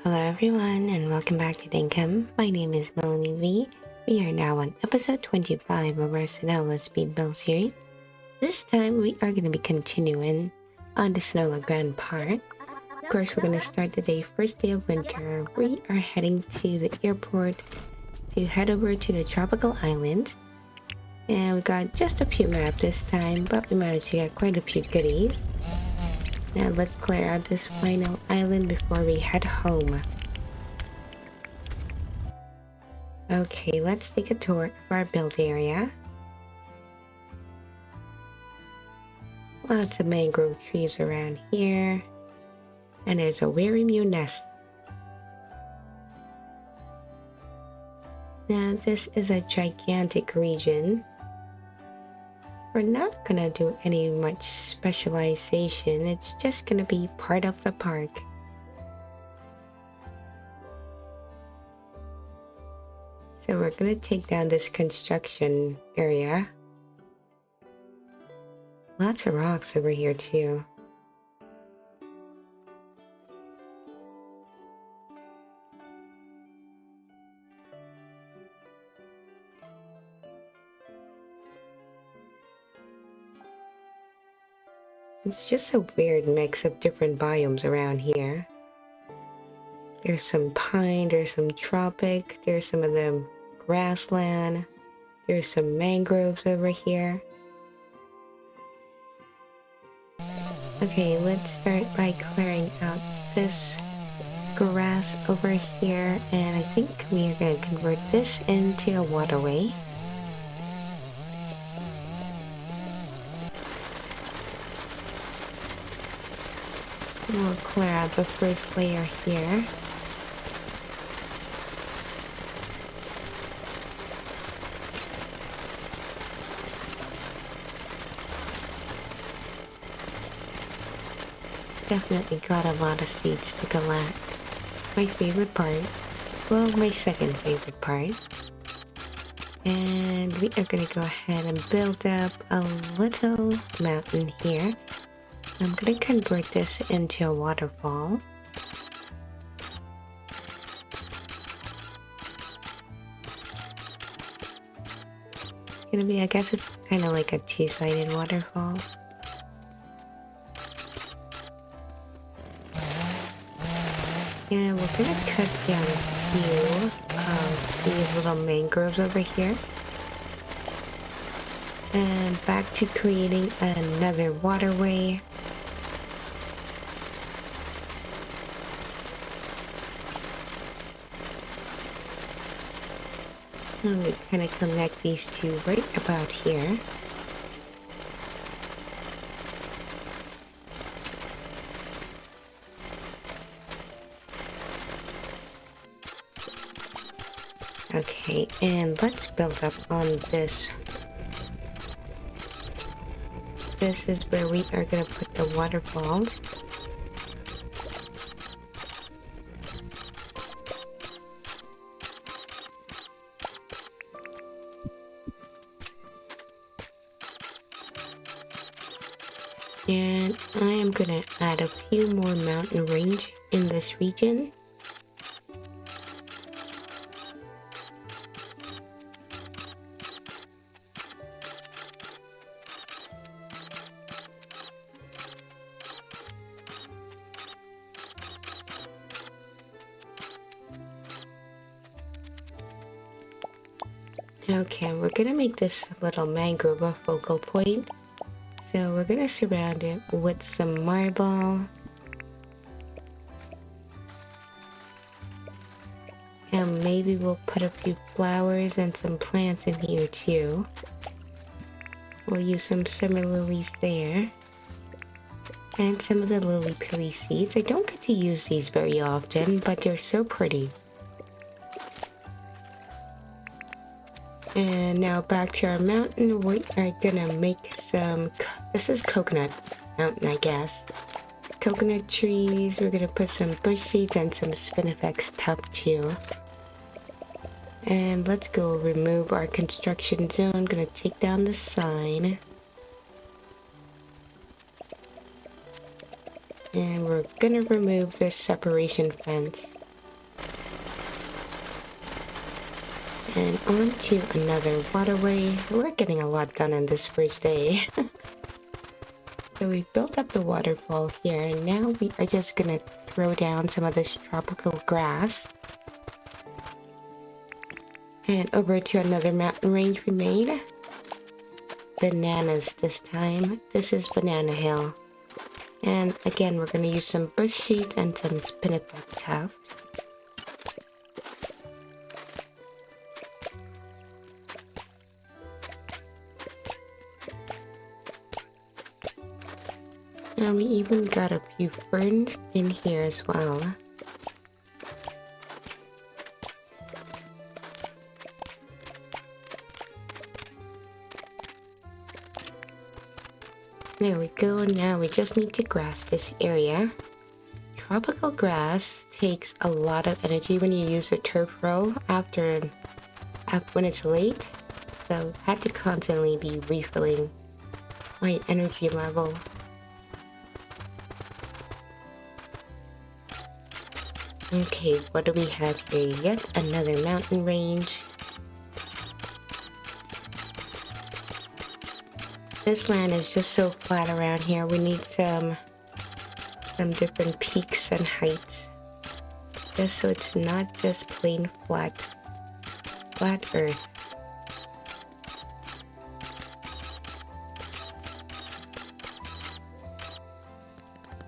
Hello everyone and welcome back to Dinkum. My name is Melanie V. We are now on episode 25 of our Cenolla speed build series. This time we are going to be continuing on the Cenolla Grand Park. Of course, we're going to start the day, first day of winter. We are heading to the airport to head over to the tropical island. And we got just a few maps this time, but we managed to get quite a few goodies. Now let's clear out this final island before we head home. Okay, let's take a tour of our build area. Lots of mangrove trees around here. And there's a Weary-Mew nest. Now this is a gigantic region. We're not gonna do any much specialization, it's just gonna be part of the park. So we're gonna take down this construction area. Lots of rocks over here too. It's just a weird mix of different biomes around here. There's some pine, there's some tropic, there's some of the grassland, there's some mangroves over here. Okay, let's start by clearing out this grass over here, and I think we are going to convert this into a waterway. We'll clear out the first layer here. Definitely got a lot of seeds to collect. My favorite part, well, my second favorite part. And we are gonna go ahead and build up a little mountain here. I'm gonna convert this into a waterfall. It's gonna be, I guess it's kind of like a two-sided waterfall. And we're gonna cut down a few of these little mangroves over here. And back to creating another waterway. And we kind of connect these two right about here. Okay, and let's build up on this. This is where we are going to put the waterfalls. And I am going to add a few more mountain range in this region. Okay, we're gonna make this little mangrove a focal point. So we're gonna surround it with some marble. And maybe we'll put a few flowers and some plants in here too. We'll use some summer lilies there. And some of the lily pilly seeds. I don't get to use these very often, but they're so pretty. And now back to our mountain, we are gonna make some, this is coconut mountain, I guess. Coconut trees, we're gonna put some bush seeds and some spinifex tup too. And let's go remove our construction zone, gonna take down the sign. And we're gonna remove this separation fence. And on to another waterway. We're getting a lot done on this first day. So we built up the waterfall here, and now we are just gonna throw down some of this tropical grass. And over to another mountain range we made. Bananas this time. This is Banana Hill. And again, we're gonna use some bush seeds and some spinifex tuft. And we even got a few ferns in here as well. There we go. Now we just need to grass this area. Tropical grass takes a lot of energy when you use a turf row when it's late. So I had to constantly be refilling my energy level. Okay, what do we have here? Yet another mountain range. This land is just so flat around here. We need some different peaks and heights. Just so it's not just plain flat earth.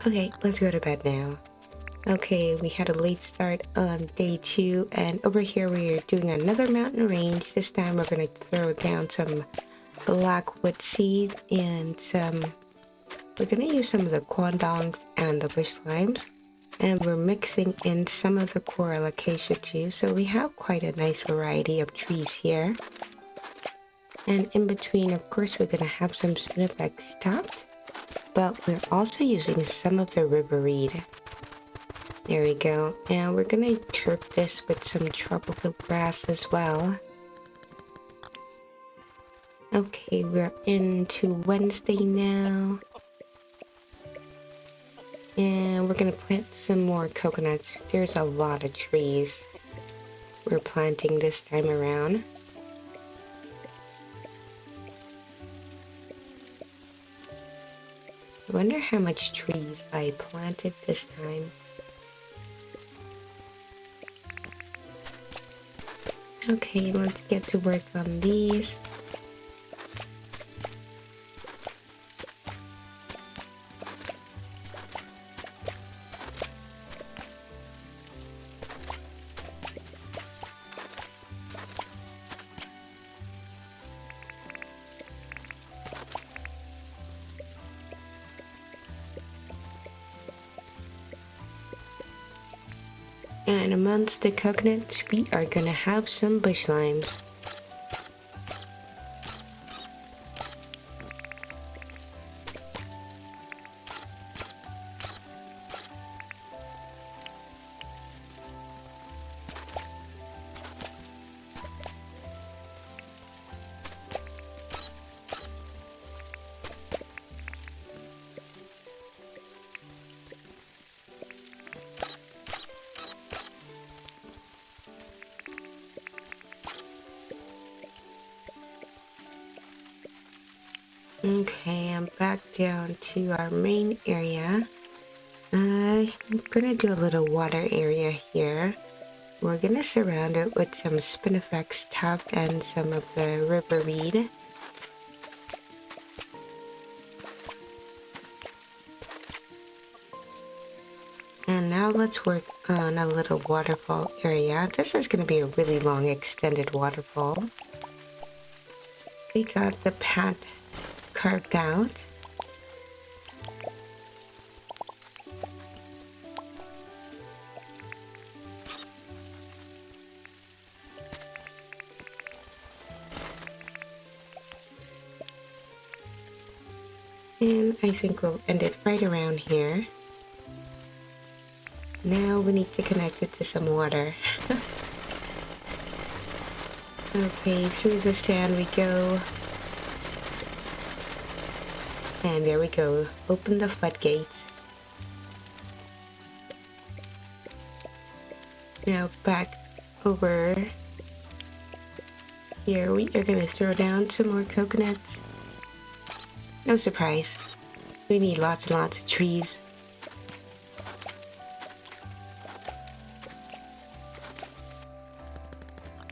Okay, let's go to bed now. Okay, we had a late start on day 2, and over here we are doing another mountain range. This time we're going to throw down some blackwood seed and we're going to use some of the quandongs and the bush limes. And we're mixing in some of the coral acacia too, so we have quite a nice variety of trees here. And in between, of course, we're going to have some spinifex tuft, but we're also using some of the river reed. There we go. And we're gonna turf this with some tropical grass as well. Okay, we're into Wednesday now. And we're gonna plant some more coconuts. There's a lot of trees we're planting this time around. I wonder how much trees I planted this time. Okay, let's get to work on these. And amongst the coconuts, we are gonna have some bush limes. Okay, I'm back down to our main area. I'm gonna do a little water area here. We're gonna surround it with some spinifex tuft and some of the river reed. And now let's work on a little waterfall area. This is gonna be a really long extended waterfall. We got the path carved out. And I think we'll end it right around here. Now we need to connect it to some water. Okay, through the sand we go. And there we go. Open the floodgates. Now back over Here we are gonna throw down some more coconuts. No surprise. We need lots and lots of trees.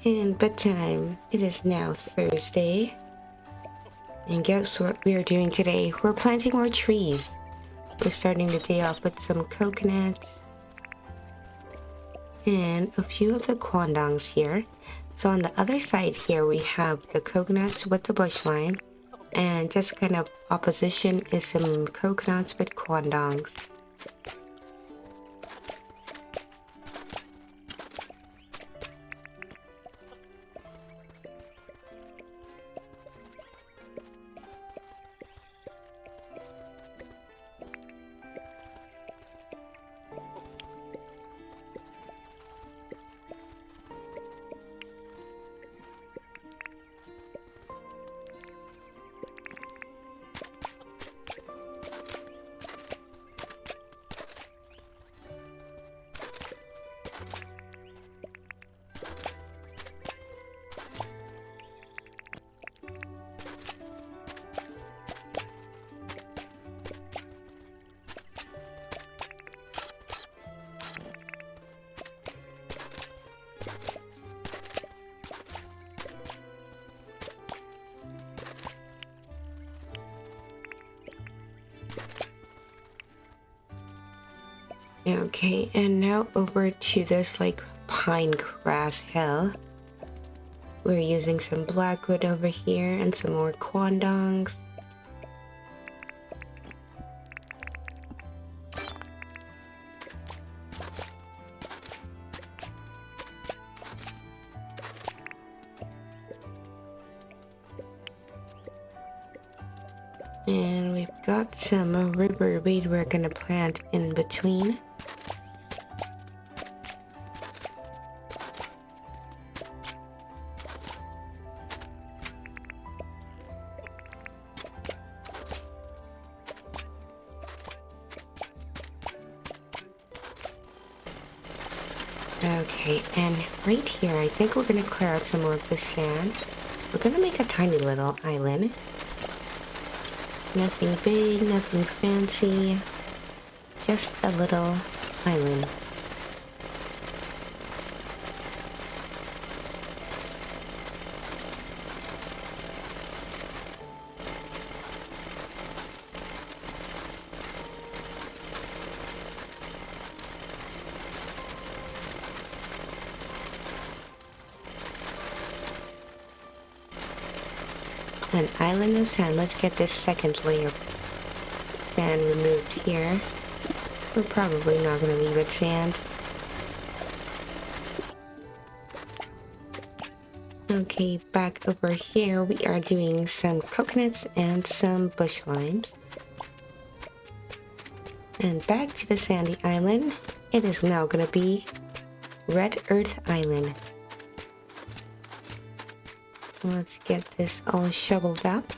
And bedtime. It is now Thursday. And guess what we are doing today? We're planting more trees. We're starting the day off with some coconuts and a few of the quandongs here. So on the other side here, we have the coconuts with the bush lime, and just kind of opposition is some coconuts with quandongs. Okay, and now over to this like pine grass hill. We're using some blackwood over here and some more quandongs. And we've got some river weed we're gonna plant in between. Okay, and right here, I think we're gonna clear out some more of the sand. We're gonna make a tiny little island. Nothing big, nothing fancy, just a little island. An island of sand. Let's get this second layer of sand removed here. We're probably not going to leave it sand. Okay, back over here we are doing some coconuts and some bush limes. And back to the sandy island. It is now going to be Red Earth Island. Let's get this all shoveled up.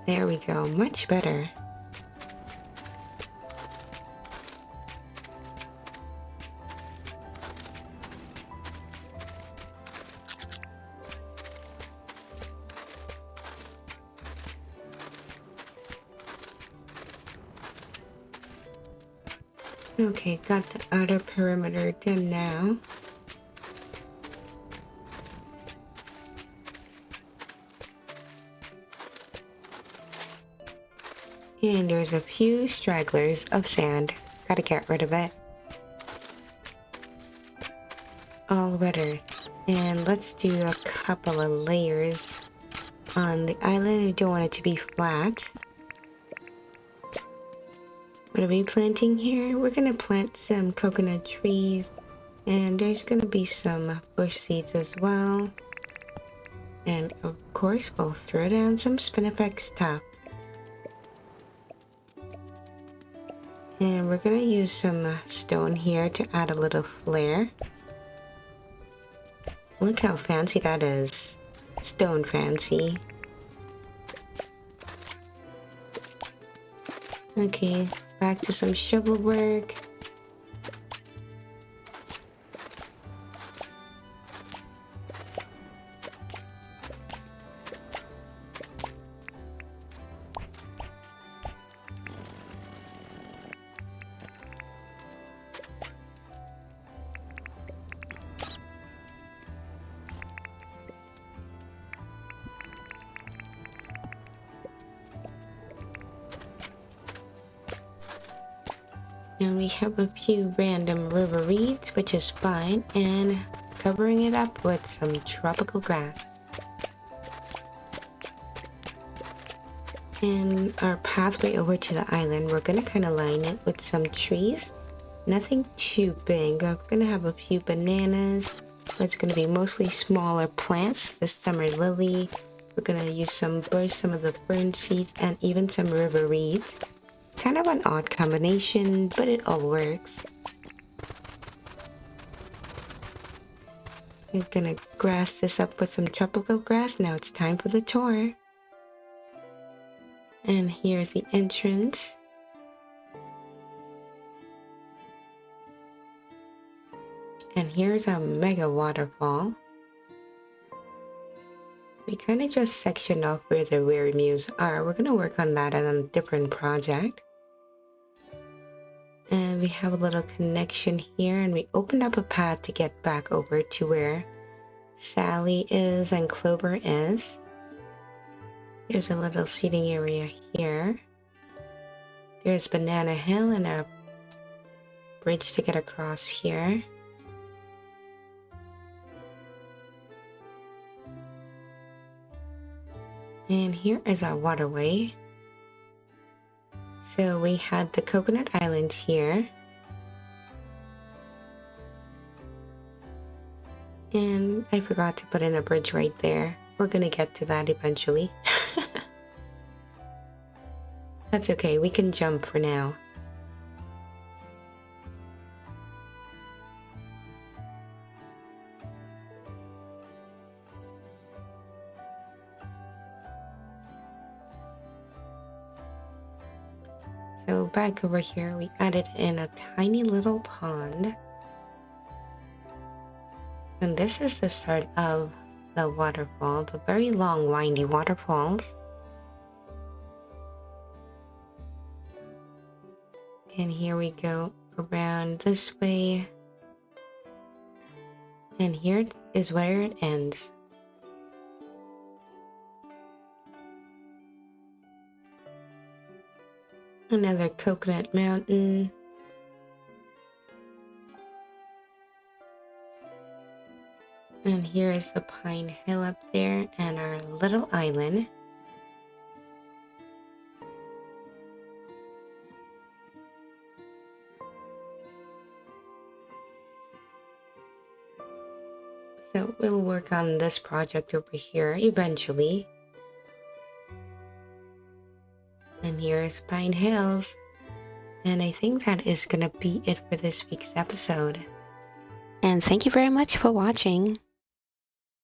There we go, much better. Okay, got the outer perimeter done now. And there's a few stragglers of sand. Gotta get rid of it. All red earth. And let's do a couple of layers on the island. I don't want it to be flat. What are we planting here? We're gonna plant some coconut trees. And there's gonna be some bush seeds as well. And of course, we'll throw down some spinifex stuff. And we're gonna use some stone here to add a little flair. Look how fancy that is. Stone fancy. Okay, back to some shovel work. And we have a few random river reeds, which is fine, and covering it up with some tropical grass. And our pathway over to the island, we're gonna kind of line it with some trees. Nothing too big. I'm gonna have a few bananas. It's gonna be mostly smaller plants. The summer lily. We're gonna use some of the fern seeds, and even some river reeds. Kind of an odd combination, but it all works. We're gonna grass this up with some tropical grass. Now it's time for the tour. And here's the entrance. And here's a mega waterfall. We kind of just sectioned off where the rear views are. We're gonna work on that on a different project. And we have a little connection here, and we opened up a path to get back over to where Sally is and Clover is. There's a little seating area here. There's Banana Hill and a bridge to get across here. And here is our waterway. So we had the Coconut Islands here. And I forgot to put in a bridge right there. We're gonna get to that eventually. That's okay, we can jump for now. So back over here, we added in a tiny little pond. And this is the start of the waterfall, the very long, windy waterfalls. And here we go around this way. And here is where it ends. Another coconut mountain. And here is the Pine Hill up there and our little island. So we'll work on this project over here eventually. And here's Pine Hills. And I think that is gonna be it for this week's episode. And thank you very much for watching.